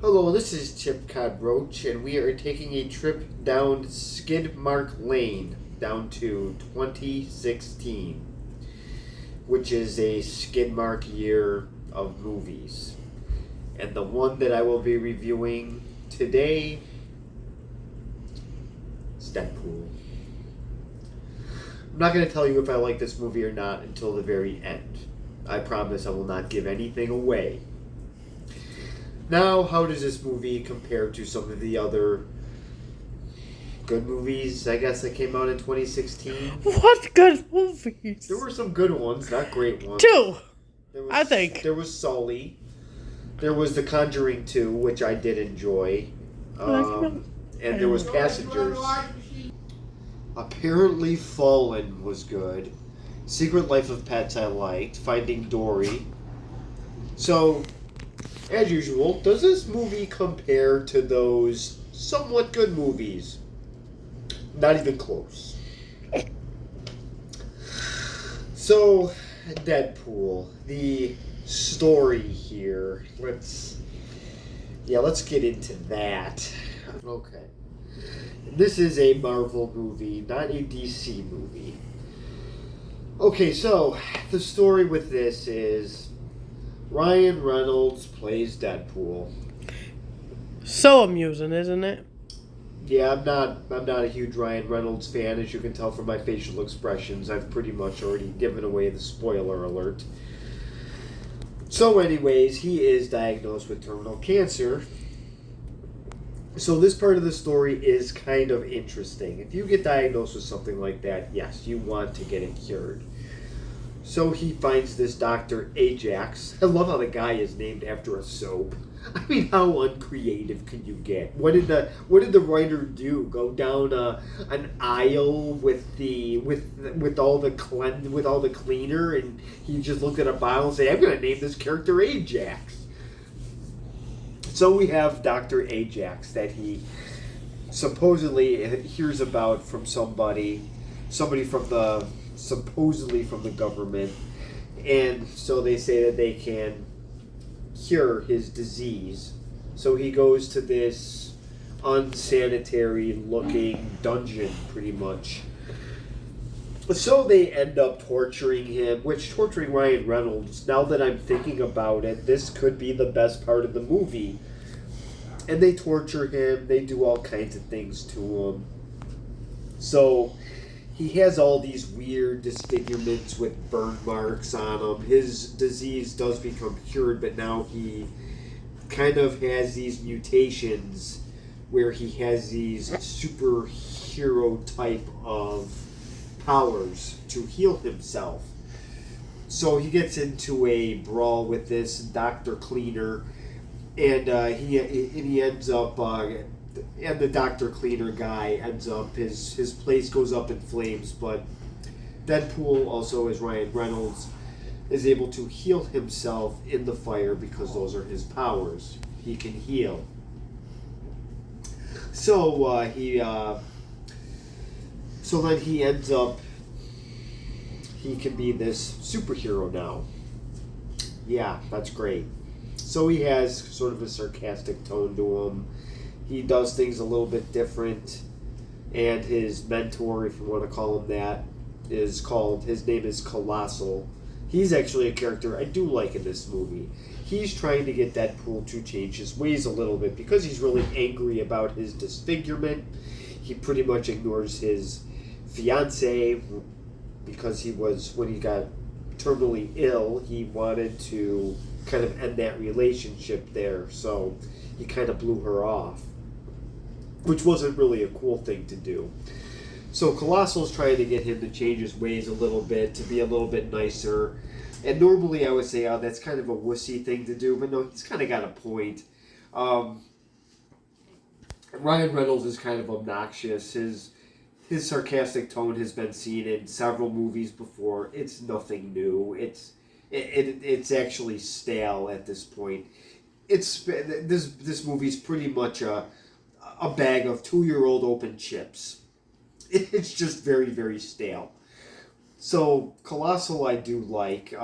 Hello, this is Chip Roach, and we are taking a trip down Skidmark Lane, down to 2016, which is a Skidmark year of movies. And the one that I will be reviewing today is Deadpool. I'm not going to tell you if I like this movie or not until the very end. I promise I will not give anything away. Now, how does this movie compare to some of the other good movies, I guess, that came out in 2016? What good movies? There were some good ones, not great ones. Two, I think. There was Sully. There was The Conjuring 2, which I did enjoy. And there was Passengers. Apparently Fallen was good. Secret Life of Pets I liked. Finding Dory. So, as usual, does this movie compare to those somewhat good movies? Not even close. So, Deadpool, the story here. Let's get into that. Okay. This is a Marvel movie, not a DC movie. Okay, so the story with this is Ryan Reynolds plays Deadpool. So amusing, isn't it? Yeah, I'm not a huge Ryan Reynolds fan, as you can tell from my facial expressions. I've pretty much already given away the spoiler alert. So anyways, he is diagnosed with terminal cancer. So this part of the story is kind of interesting. If you get diagnosed with something like that, yes, you want to get it cured. So he finds this Dr. Ajax. I love how the guy is named after a soap. I mean, how uncreative can you get? What did the writer do? Go down an aisle with all the cleaner, and he just looked at a bottle and say, "I'm going to name this character Ajax." So we have Dr. Ajax that he supposedly hears about from somebody from supposedly from the government, and so they say that they can cure his disease. So he goes to this unsanitary looking dungeon, pretty much. So they end up torturing him, torturing Ryan Reynolds, now that I'm thinking about it, this could be the best part of the movie. And they torture him, they do all kinds of things to him. So he has all these weird disfigurements with burn marks on him. His disease does become cured, but now he kind of has these mutations where he has these superhero type of powers to heal himself. So he gets into a brawl with this Dr. Cleaner, and he ends up, and the Dr. Cleaner guy ends up, his place goes up in flames, but Deadpool, also as Ryan Reynolds, is able to heal himself in the fire because those are his powers. He can heal. So so then he ends up, he can be this superhero now. Yeah, that's great. So he has sort of a sarcastic tone to him. He does things a little bit different. And his mentor, if you want to call him that, his name is Colossal. He's actually a character I do like in this movie. He's trying to get Deadpool to change his ways a little bit because he's really angry about his disfigurement. He pretty much ignores his fiance because when he got terminally ill, he wanted to kind of end that relationship there. So he kind of blew her off, which wasn't really a cool thing to do. So Colossal's trying to get him to change his ways a little bit, to be a little bit nicer. And normally I would say, oh, that's kind of a wussy thing to do, but no, he's kind of got a point. Ryan Reynolds is kind of obnoxious. His sarcastic tone has been seen in several movies before. It's nothing new. It's actually stale at this point. This movie's pretty much a bag of 2-year-old open chips. It's just very, very stale. So Colossal I do like.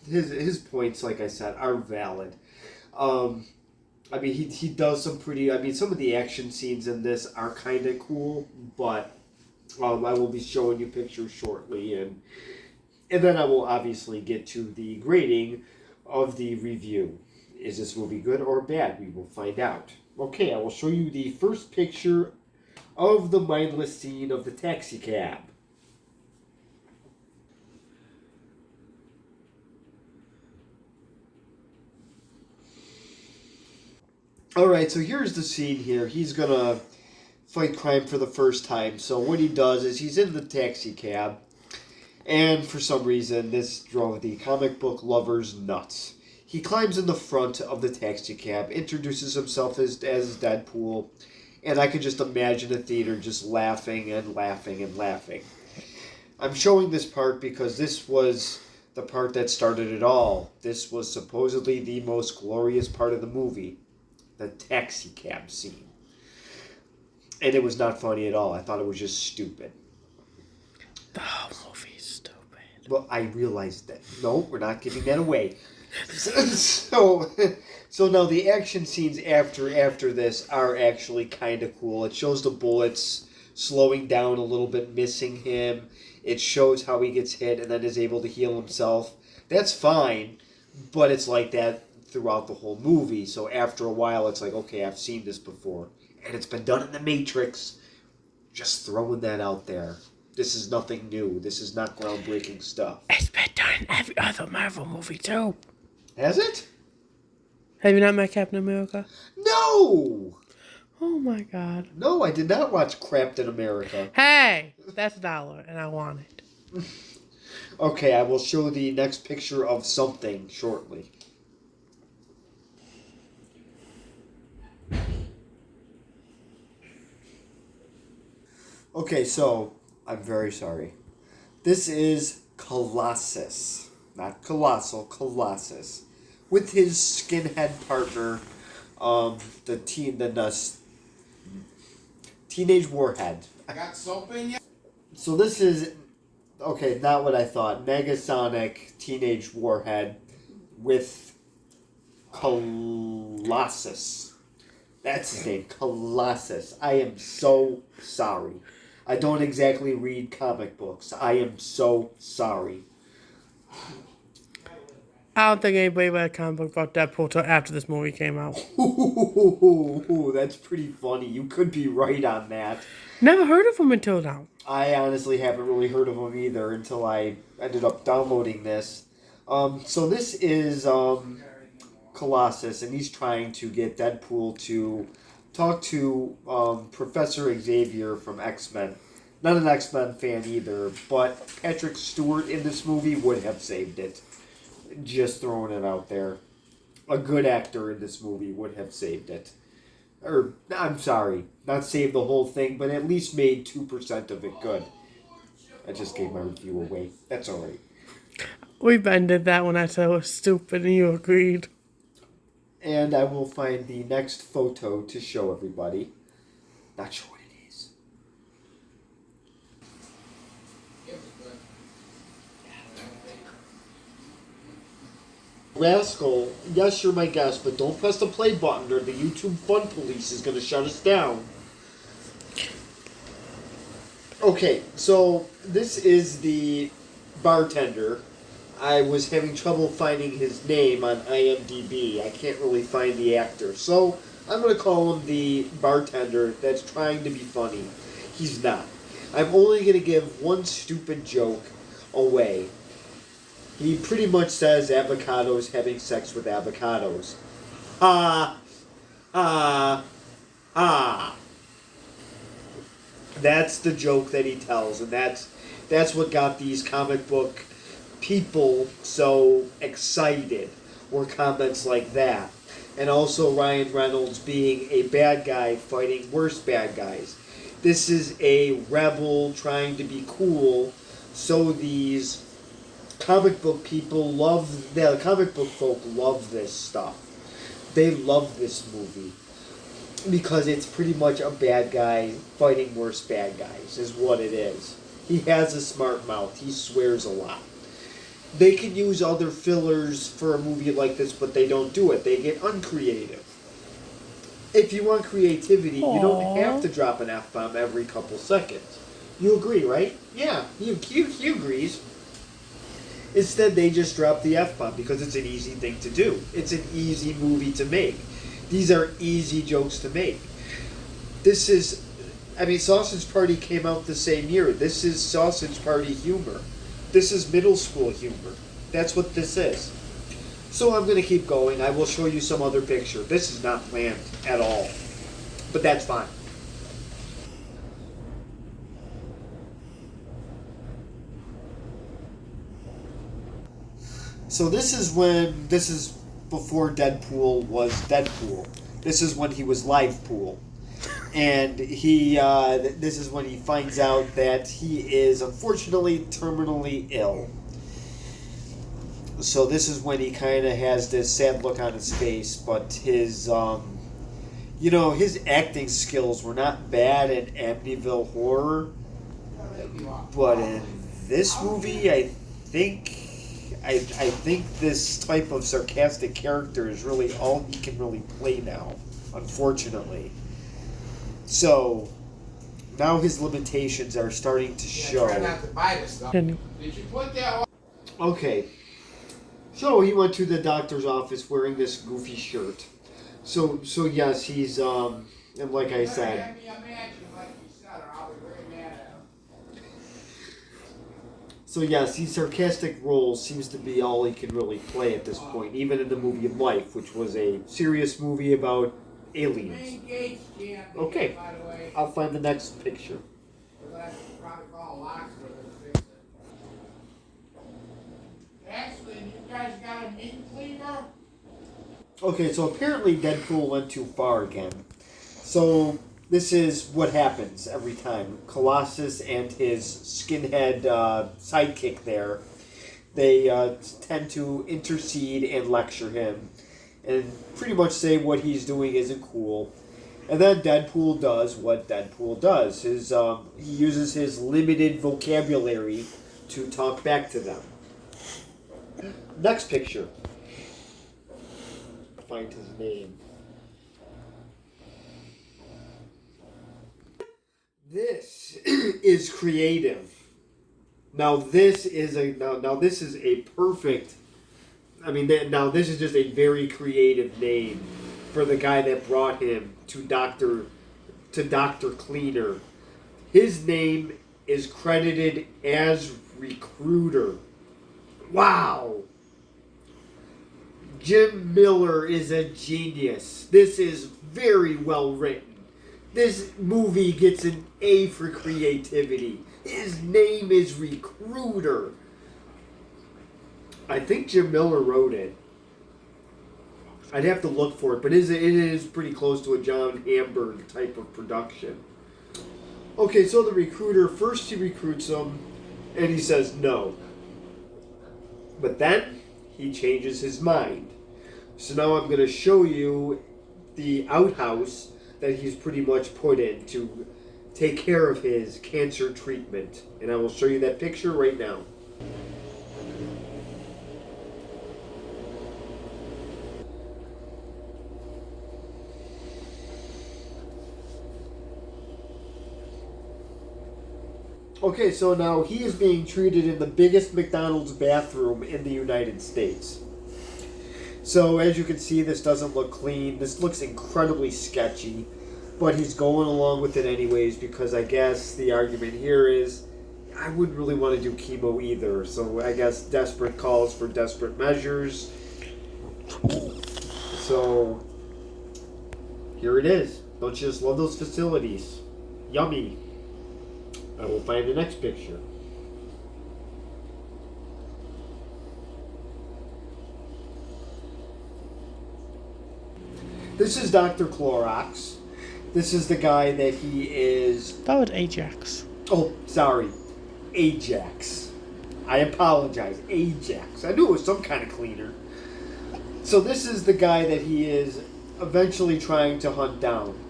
His points, like I said, are valid. I mean, he does some pretty. I mean, some of the action scenes in this are kind of cool, but I will be showing you pictures shortly, and then I will obviously get to the grading of the review. Is this movie good or bad? We will find out. Okay, I will show you the first picture of the mindless scene of the taxi cab. Alright, so here's the scene here. He's gonna fight crime for the first time. So what he does is he's in the taxi cab, and for some reason this drove the comic book lovers nuts. He climbs in the front of the taxi cab, introduces himself as Deadpool, and I could just imagine the theater just laughing and laughing and laughing. I'm showing this part because this was the part that started it all. This was supposedly the most glorious part of the movie. The taxi cab scene. And it was not funny at all. I thought it was just stupid. The whole movie's stupid. Well, I realized that. No, we're not giving that away. So now the action scenes after this are actually kind of cool. It shows the bullets slowing down a little bit, missing him. It shows how he gets hit and then is able to heal himself. That's fine, but it's like that throughout the whole movie. So after a while, it's like, okay, I've seen this before. And it's been done in The Matrix. Just throwing that out there. This is nothing new. This is not groundbreaking stuff. It's been done in every other Marvel movie, too. Has it? Have you not met Captain America? No! Oh, my God. No, I did not watch Captain America. Hey! That's $1, and I want it. Okay, I will show the next picture of something shortly. Okay, so, I'm very sorry. This is Colossus. Not Colossal, Colossus. With his skinhead partner, Teenage Warhead. I got soap in ya? So this is, okay, not what I thought. Negasonic Teenage Warhead with Colossus. That's his name, Colossus. I am so sorry. I don't exactly read comic books. I am so sorry. I don't think anybody read a comic book about Deadpool till after this movie came out. Ooh, that's pretty funny. You could be right on that. Never heard of him until now. I honestly haven't really heard of him either until I ended up downloading this. So this is Colossus, and he's trying to get Deadpool to talk to Professor Xavier from X-Men. Not an X-Men fan either, but Patrick Stewart in this movie would have saved it. Just throwing it out there. A good actor in this movie would have saved it. Or, I'm sorry, not saved the whole thing, but at least made 2% of it good. I just gave my review away. That's alright. We bended that when I said it was stupid and you agreed. And I will find the next photo to show everybody. Not sure what it is. Rascal, yes, you're my guest, but don't press the play button or the YouTube Fun Police is going to shut us down. Okay, so this is the bartender. I was having trouble finding his name on IMDb. I can't really find the actor. So I'm going to call him the bartender that's trying to be funny. He's not. I'm only going to give one stupid joke away. He pretty much says avocados having sex with avocados. Ha! Ha! Ha! That's the joke that he tells, and that's what got these comic book people so excited, were comments like that. And also Ryan Reynolds being a bad guy fighting worse bad guys. This is a rebel trying to be cool, so these comic book people the comic book folk love this stuff. They love this movie because it's pretty much a bad guy fighting worse bad guys is what it is. He has a smart mouth. He swears a lot. They can use other fillers for a movie like this, but they don't do it. They get uncreative. If you want creativity, you don't Aw. have to drop an F-bomb every couple seconds. You agree, right? Yeah, he agrees. Instead, they just drop the F-bomb because it's an easy thing to do. It's an easy movie to make. These are easy jokes to make. This is, I mean, Sausage Party came out the same year. This is Sausage Party humor. This is middle school humor. That's what this is. So I'm going to keep going. I will show you some other picture. This is not planned at all. But that's fine. So this is before Deadpool was Deadpool. This is when he was Live Pool. And this is when he finds out that he is unfortunately terminally ill. So this is when he kind of has this sad look on his face, but his acting skills were not bad in Amityville Horror, but in this movie, I think this type of sarcastic character is really all he can really play now, unfortunately. So now his limitations are starting to show. Try not to bite us, though. Did you put that? Okay. So he went to the doctor's office wearing this goofy shirt. So yes, he's and like I said. So yes, these sarcastic roles seems to be all he can really play at this point, even in the movie Life, which was a serious movie about aliens. Okay, I'll find the next picture. Actually, you guys got a meat cleaver? Okay, so apparently Deadpool went too far again. So this is what happens every time. Colossus and his skinhead sidekick there, they tend to intercede and lecture him and pretty much say what he's doing isn't cool. And then Deadpool does what Deadpool does. He uses his limited vocabulary to talk back to them. Next picture. Find his name. This is creative. Now this is a perfect. I mean, now this is just a very creative name for the guy that brought him to Dr. Cleaner. His name is credited as Recruiter. Wow. Jim Miller is a genius. This is very well written. This movie gets an A for creativity. His name is Recruiter. I think Jim Miller wrote it. I'd have to look for it, but it is pretty close to a John Hamburg type of production. Okay, so the recruiter, first he recruits him, and he says no. But then he changes his mind. So now I'm going to show you the outhouse that he's pretty much put in to take care of his cancer treatment. And I will show you that picture right now. Okay, so now he is being treated in the biggest McDonald's bathroom in the United States. So as you can see, this doesn't look clean. This looks incredibly sketchy, but he's going along with it anyways because I guess the argument here is I wouldn't really want to do chemo either. So I guess desperate calls for desperate measures. So here it is. Don't you just love those facilities? Yummy. I will find the next picture. This is Dr. Clorox. This is the guy that he is... That was Ajax. Oh, sorry. Ajax. I apologize. Ajax. I knew it was some kind of cleaner. So this is the guy that he is eventually trying to hunt down.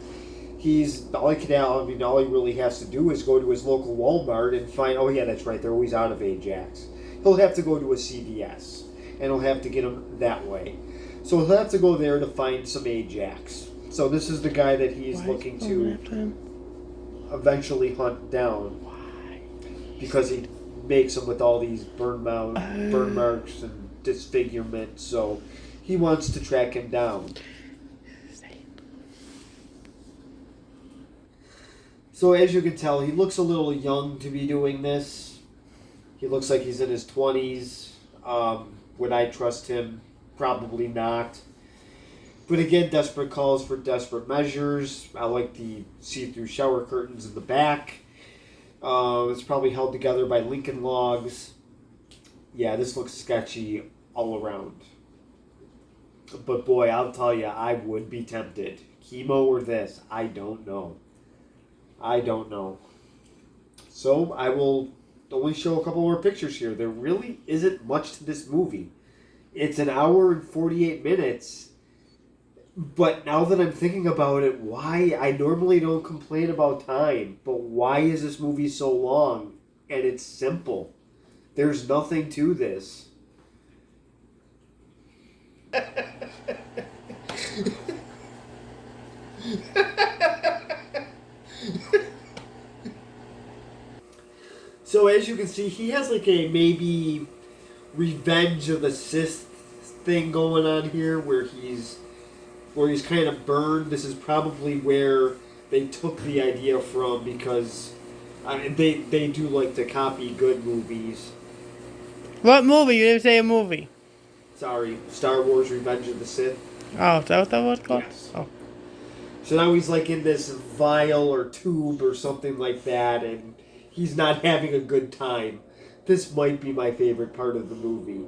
All he really has to do is go to his local Walmart and find, oh yeah, that's right, they're always out of Ajax. He'll have to go to a CVS, and he'll have to get them that way. So he'll have to go there to find some Ajax. So this is the guy that he's Why looking is it to on that time? eventually hunt down Why? because he makes him with all these burn marks and disfigurement. So he wants to track him down. So as you can tell, he looks a little young to be doing this. He looks like he's in his 20s. Would I trust him? Probably not. But again, desperate calls for desperate measures. I like the see-through shower curtains in the back. It's probably held together by Lincoln logs. Yeah, this looks sketchy all around. But boy, I'll tell you, I would be tempted. Chemo or this, I don't know. I don't know. So I will only show a couple more pictures here. There really isn't much to this movie. It's an hour and 48 minutes. But now that I'm thinking about it, why? I normally don't complain about time, but why is this movie so long? And it's simple. There's nothing to this. So as you can see, he has like a maybe Revenge of the Sith thing going on here where he's kind of burned. This is probably where they took the idea from because they do like to copy good movies. What movie? You didn't say a movie. Sorry, Star Wars Revenge of the Sith. Oh, is that what that was called? Yes. Oh. So now he's like in this vial or tube or something like that, and he's not having a good time. This might be my favorite part of the movie.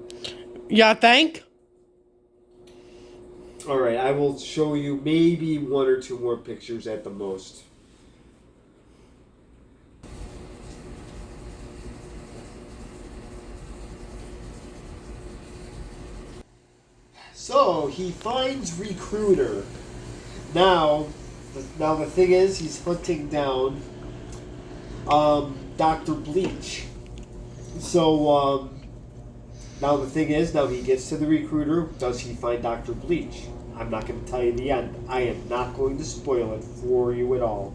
Yeah, think? Alright, I will show you maybe one or two more pictures at the most. So, he finds Recruiter. Now the thing is, he's hunting down Dr. Bleach. So, now the thing is, now he gets to the Recruiter. Does he find Dr. Bleach? I'm not going to tell you the end. I am not going to spoil it for you at all.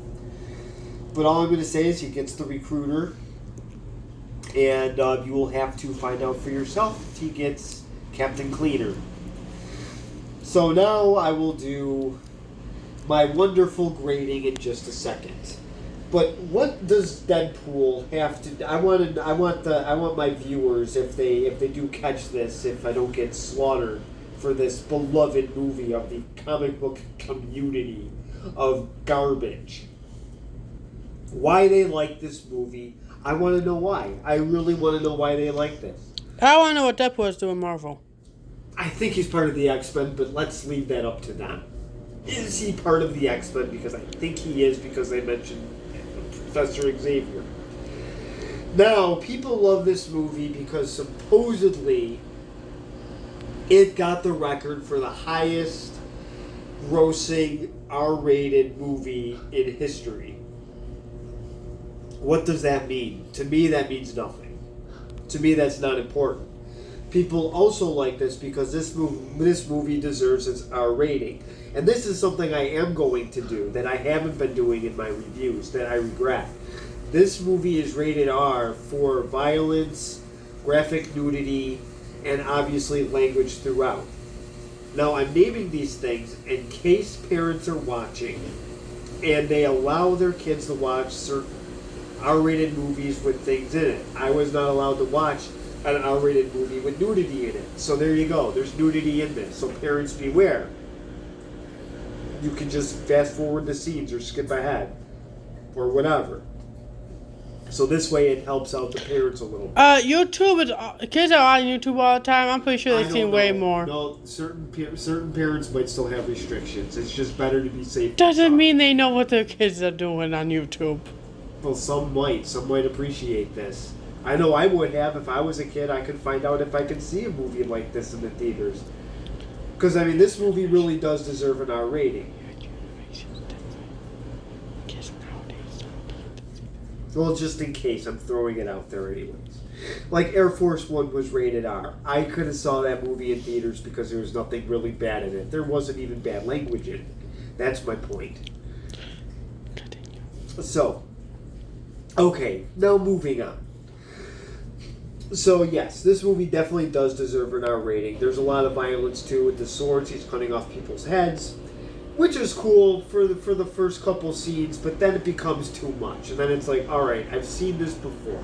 But all I'm going to say is he gets the Recruiter, and you will have to find out for yourself if he gets Captain Cleaner. So now I will do my wonderful grading in just a second. But what does Deadpool have to? I want my viewers, if they do catch this, if I don't get slaughtered for this beloved movie of the comic book community of garbage. Why they like this movie? I want to know why. I really want to know why they like this. I want to know what Deadpool is doing Marvel. I think he's part of the X-Men, but let's leave that up to them. Is he part of the X-Men? Because I think he is, because they mentioned Professor Xavier. Now, people love this movie because supposedly it got the record for the highest grossing R-rated movie in history. What does that mean? To me, that means nothing. To me, that's not important. People also like this because this movie deserves its R rating. And this is something I am going to do that I haven't been doing in my reviews that I regret. This movie is rated R for violence, graphic nudity, and obviously language throughout. Now, I'm naming these things in case parents are watching and they allow their kids to watch certain R-rated movies with things in it. I was not allowed to watch an R-rated movie with nudity in it. So there you go. There's nudity in this. So parents beware. You can just fast forward the scenes or skip ahead or whatever. So this way it helps out the parents a little bit. YouTube is kids are on YouTube all the time. I'm pretty sure I they've don't seen way know. more. No, certain parents might still have restrictions. It's just better to be safe. Doesn't mean they know what their kids are doing on YouTube. Well, some might. Some might appreciate this. I know I would have if I was a kid. I could find out if I could see a movie like this in the theaters. Because, I mean, this movie really does deserve an R rating. Well, just in case, I'm throwing it out there anyways. Like Air Force One was rated R. I could have saw that movie in theaters because there was nothing really bad in it. There wasn't even bad language in it. That's my point. So, okay, now moving on. So yes, this movie definitely does deserve an R rating. There's a lot of violence too with the swords. He's cutting off people's heads, which is cool for the first couple scenes, but then it becomes too much, and then it's like, all right, I've seen this before.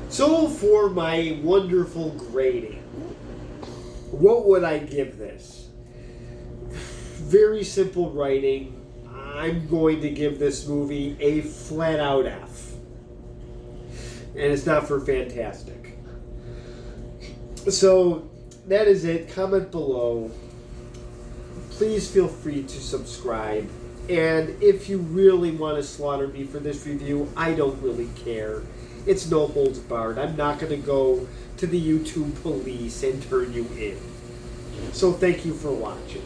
So for my wonderful grading, what would I give this? Very simple writing. I'm going to give this movie a flat out F. And it's not for fantastic. So that is it. Comment below. Please feel free to subscribe. And if you really want to slaughter me for this review, I don't really care. It's no holds barred. I'm not going to go to the YouTube police and turn you in. So thank you for watching.